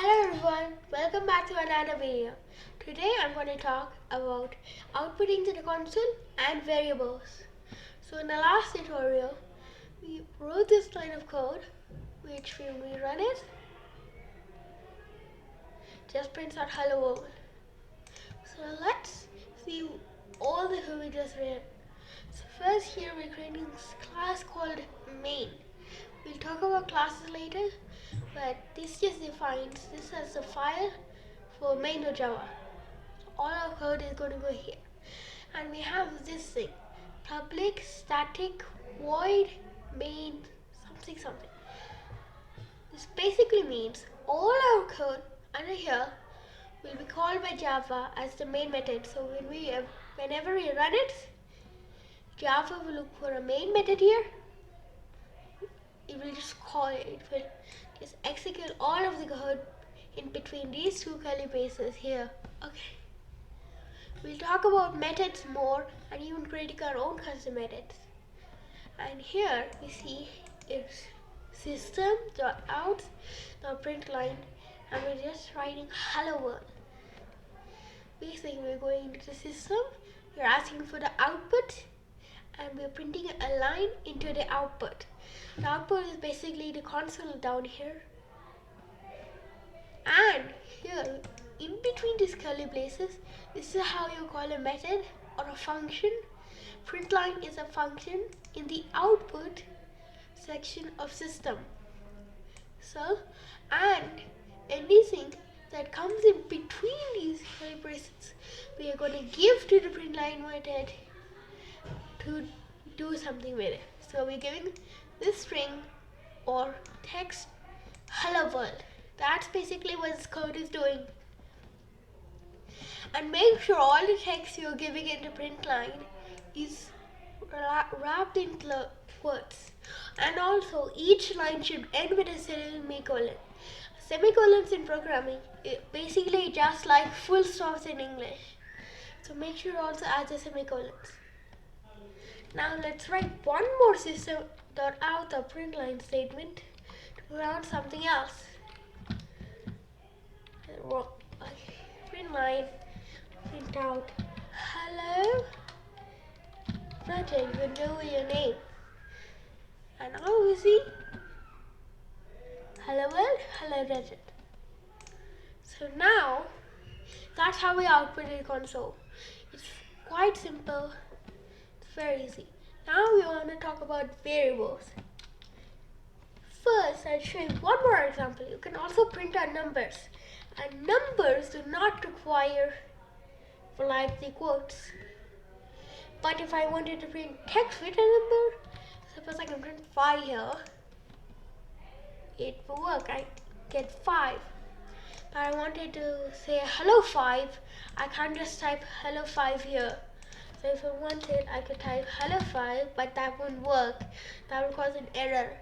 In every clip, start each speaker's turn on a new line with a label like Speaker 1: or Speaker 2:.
Speaker 1: Hello everyone, welcome back to another video. Today I'm going to talk about outputting to the console and variables. So in the last tutorial, we wrote this line of code which when we run it, just prints out hello world. So let's see all the code we just ran. So first here we're creating this class called main. We'll talk about classes later, but this just defines this as a file for main.java. So all our code is going to go here. And we have this thing, public static void main something. This basically means all our code under here will be called by Java as the main method. So whenever we run it, Java will look for a main method here. It will just call it. It will just execute all of the code in between these two curly braces here. Okay. We'll talk about methods more and even creating our own custom methods. And here we see it's system.out.println and we're just writing hello world. Basically we're going into the system, we're asking for the output and we're printing a line into the output. The output is basically the console down here. And here, in between these curly braces, this is how you call a method or a function. Println is a function in the output section of system. So, and anything that comes in between these curly braces, we are going to give to the println method to do something with it. So we're giving this string or text hello world. That's basically what this code is doing. And make sure all the text you're giving into println is wrapped in quotes. And also each line should end with a semicolon. Semicolons in programming basically just like full stops in English. So make sure also add the semicolons. Now let's write one more system.out.println statement to run something else. Println, print out hello Rajan, you know your name. And now we see hello world, hello Rajan. So now that's how we output the console. It's quite simple. Very easy. Now we want to talk about variables. First, I'll show you one more example. You can also print out numbers. And numbers do not require for like the quotes. But if I wanted to print text with a number, suppose I can print 5 here, it will work. I get 5. But I wanted to say hello 5, I can't just type hello 5 here. So if I wanted, I could type hello 5, but that wouldn't work. That would cause an error.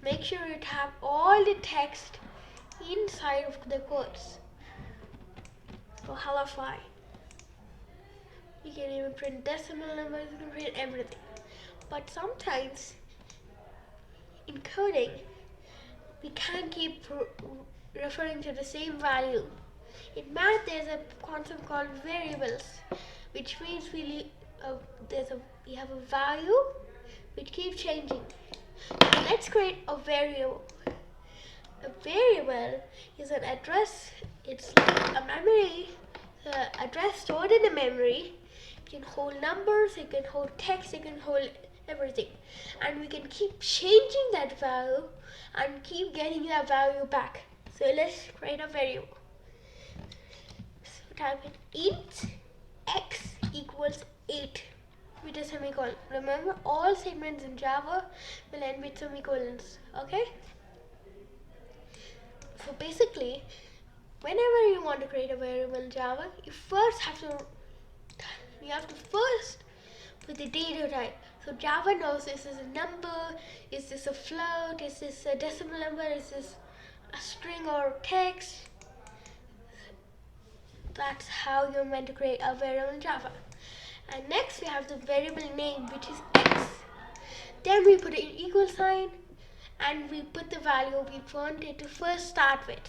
Speaker 1: Make sure you have all the text inside of the quotes. So hello 5. You can even print decimal numbers, you can print everything. But sometimes in coding, we can't keep referring to the same value. In math, there's a concept called variables, which means we have a value which keeps changing. So let's create a variable. A variable is an address. It's like a memory, the address stored in the memory. It can hold numbers, it can hold text, it can hold everything. And we can keep changing that value and keep getting that value back. So let's create a variable. So type in int x equals 8 with a semicolon. Remember, all statements in Java will end with semicolons. Okay? So basically, whenever you want to create a variable in Java, you have to first put the data type. So Java knows this is a number, is this a float, is this a decimal number, is this a string or text. That's how you're meant to create a variable in Java. And next we have the variable name, which is x. Then we put an equal sign and we put the value we want it to first start with.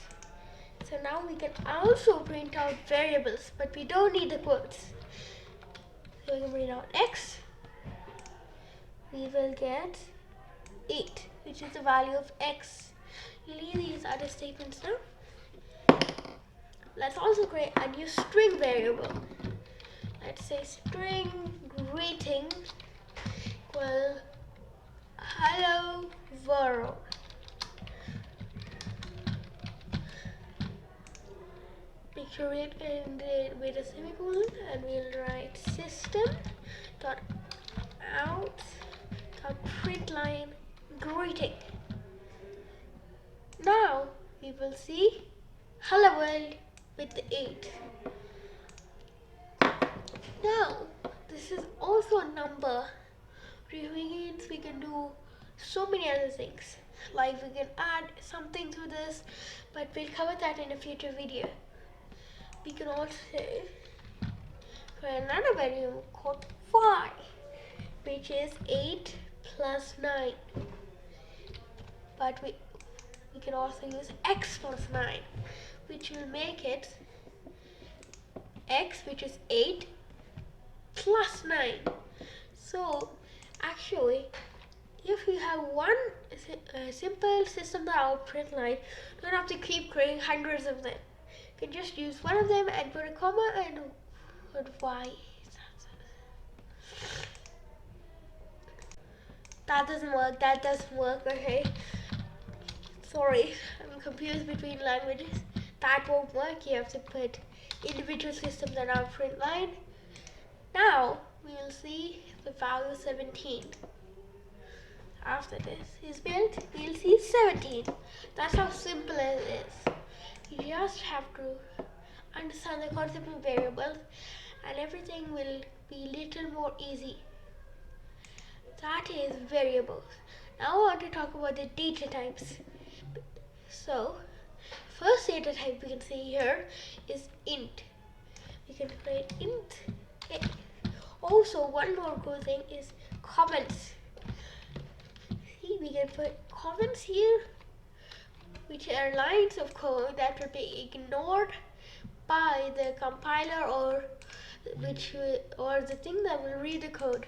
Speaker 1: So now we can also print out variables, but we don't need the quotes. So we can print out x. We will get 8, which is the value of x. Leave these other statements now. Let's also create a new string variable. Let's say string greeting equal hello world. Make sure it ended with a semicolon, and we'll write system dot out dot println greeting. Now we will see hello world with the 8. Now this is also a number, which means we can do so many other things. Like we can add something to this, but we'll cover that in a future video. We can also create another variable called y, which is 8 plus 9. But we can also use x plus 9, which will make it x, which is 8 plus 9. So actually, if you have one simple system out print line, you don't have to keep creating hundreds of them. You can just use one of them and put a comma and put y. That doesn't work, okay? Sorry, I'm confused between languages. That won't work. You have to put individual systems that are print line. Now we'll see the value 17. After this is built, we'll see 17. That's how simple it is. You just have to understand the concept of variables, and everything will be a little more easy. That is variables. Now I want to talk about the data types. So, first data type we can see here is int. We can create int a. Also, one more cool thing is comments. See, we can put comments here, which are lines of code that will be ignored by the compiler or the thing that will read the code.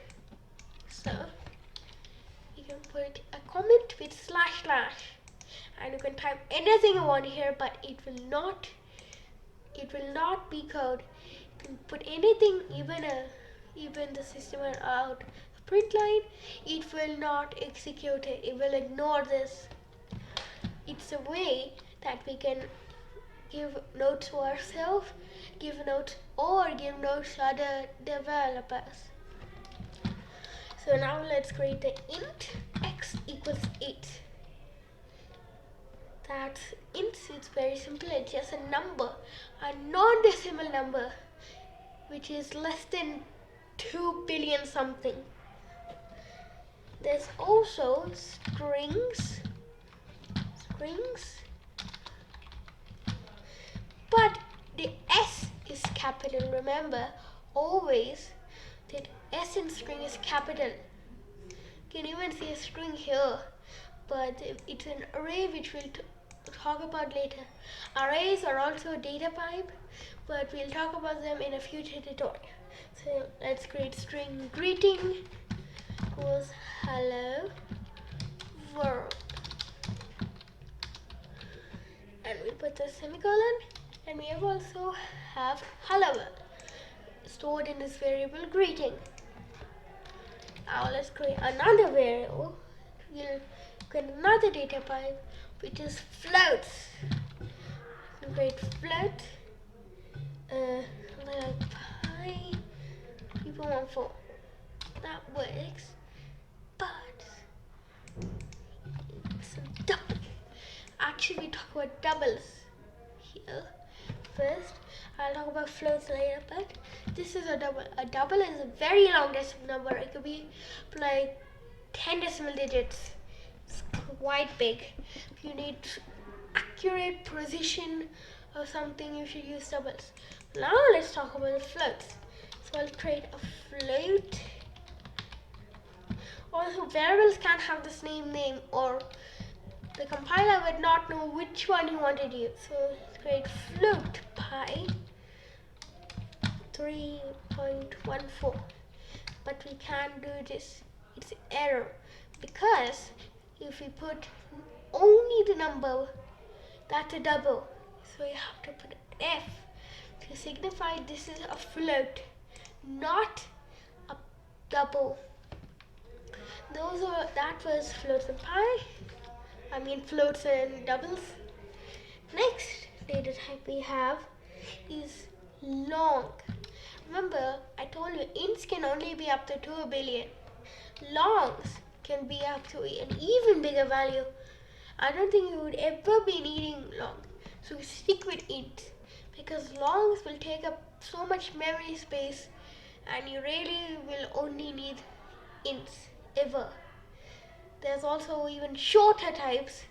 Speaker 1: So you can put a comment with // and you can type anything you want here, but it will not be code. You can put anything, even the system out print line, it will not execute it. It will ignore this. It's a way that we can give notes to ourselves, give notes to other developers. So now let's create the int x equals 8. That int is very simple. It's just a number, a non-decimal number, which is less than 2 billion something. There's also strings, but the S is capital. Remember, always that S in string is capital. You can even see a string here, but it's an array, which we'll talk about later. Arrays are also a data type, but we'll talk about them in a future tutorial. So let's create string greeting equals hello world, and we put the semicolon, and we also have hello world stored in this variable greeting. Now let's create another variable. We'll get another data type, which is floats. We'll create float like pi 3.14. That works, but it's a double. Actually, we talk about doubles here first. I'll talk about floats later, but this is a double. A double is a very long decimal number. It could be like 10 decimal digits. It's quite big. If you need accurate precision or something, you should use doubles. Now let's talk about the floats. So I'll create a float. Also, variables can't have the same name, or the compiler would not know which one you wanted to use. So let's create float pi 3.14. But we can't do this. It's error. Because if we put only the number, that's a double. So you have to put F to signify this is a float, not a double. That was floats and pi. Floats and doubles. Next data type we have is long. Remember, I told you ints can only be up to 2 billion. Longs can be up to an even bigger value. I don't think you would ever be needing long. So we stick with int because longs will take up so much memory space and you really will only need ints ever. There's also even shorter types,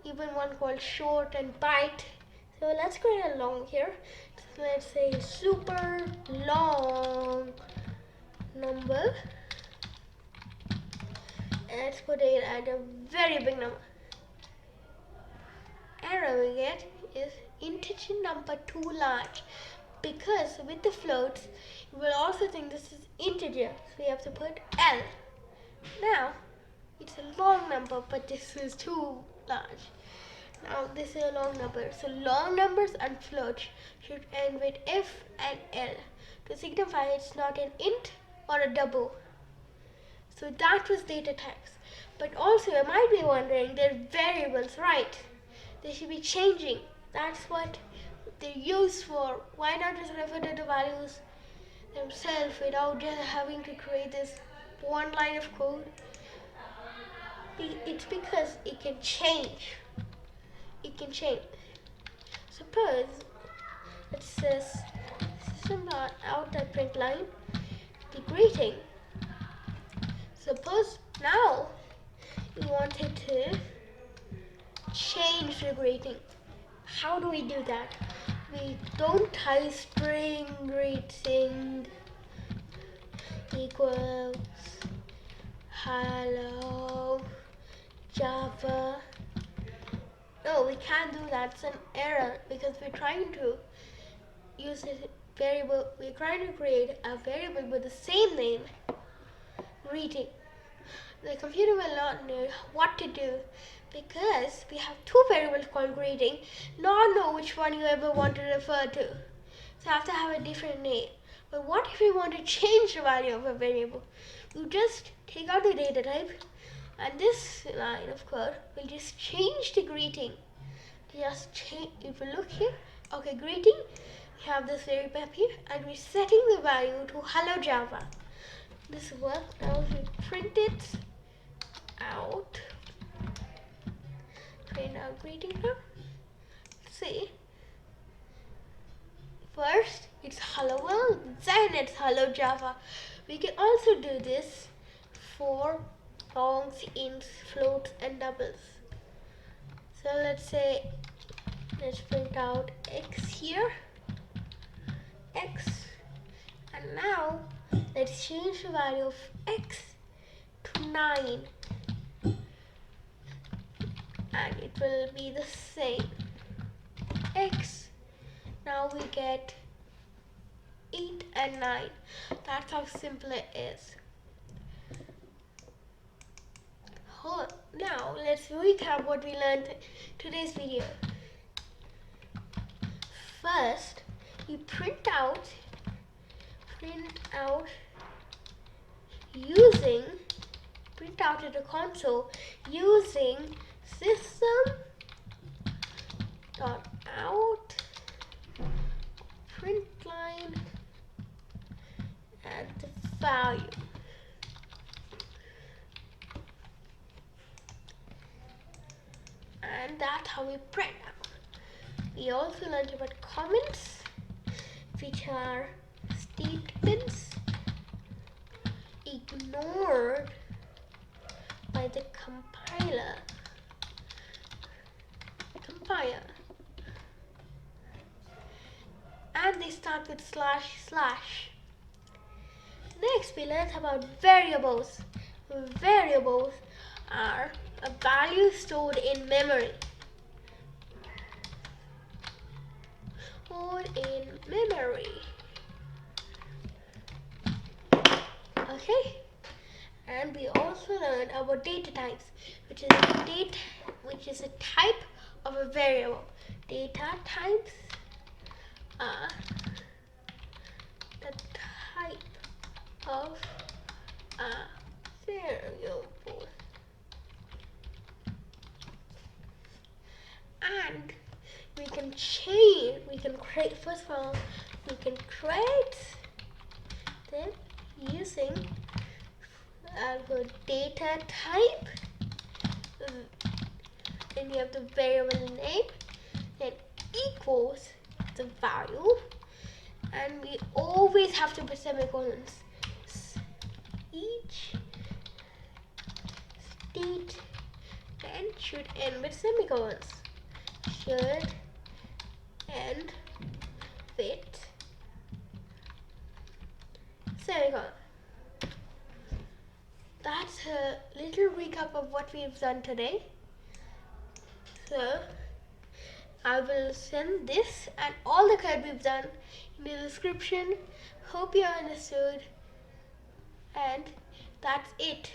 Speaker 1: even one called short and byte. So let's create a long here. So let's say super long number. And let's put it at a very big number. Error we get is integer number too large, because with the floats you will also think this is integer, so we have to put L. Now it's a long number, but this is too large. Now this is a long number, so long numbers and floats should end with F and L to signify it's not an int or a double. So that was data types. But also you might be wondering, they're variables, right? They should be changing. That's what they're used for. Why not just refer to the values themselves without just having to create this one line of code? It's because it can change. It can change. Suppose it says system.out.println the greeting. Suppose now you wanted to change the greeting. How do we do that? We don't type string greeting equals hello Java. No, we can't do that. It's an error because we're trying to use a variable. We're trying to create a variable with the same name, greeting. The computer will not know what to do because we have two variables called greeting, not know which one you ever want to refer to. So you have to have a different name. But what if we want to change the value of a variable? You just take out the data type and this line of code will just change the greeting. Just change. If you look here, okay, greeting, we have this variable up here and we're setting the value to hello Java. This works. Now if we print it out, print out greeting now. See, first it's hello world, then it's hello Java. We can also do this for longs, ints, floats and doubles. So let's print out x here, x, and now let's change the value of x to 9 and it will be the same. X, now we get 8 and 9. That's how simple it is. Now let's recap what we learned in today's video. First, you print out at the console using system.out println and the value. And that's how we print out. We also learned about comments, which are statements ignored by the compiler. And they start with // Next, we learned about variables. Variables are a value stored in memory. Stored in memory. Okay. And we also learned about data types, which is a type of a variable. Data types are the type of a variable. And we can create, first of all, we can create them using our data type. Then you have the variable name, then equals the value, and we always have to put semicolons. Each statement should end with semicolons. Should end with semicolon. That's a little recap of what we've done today. So I will send this and all the code we've done in the description. Hope you understood, and that's it.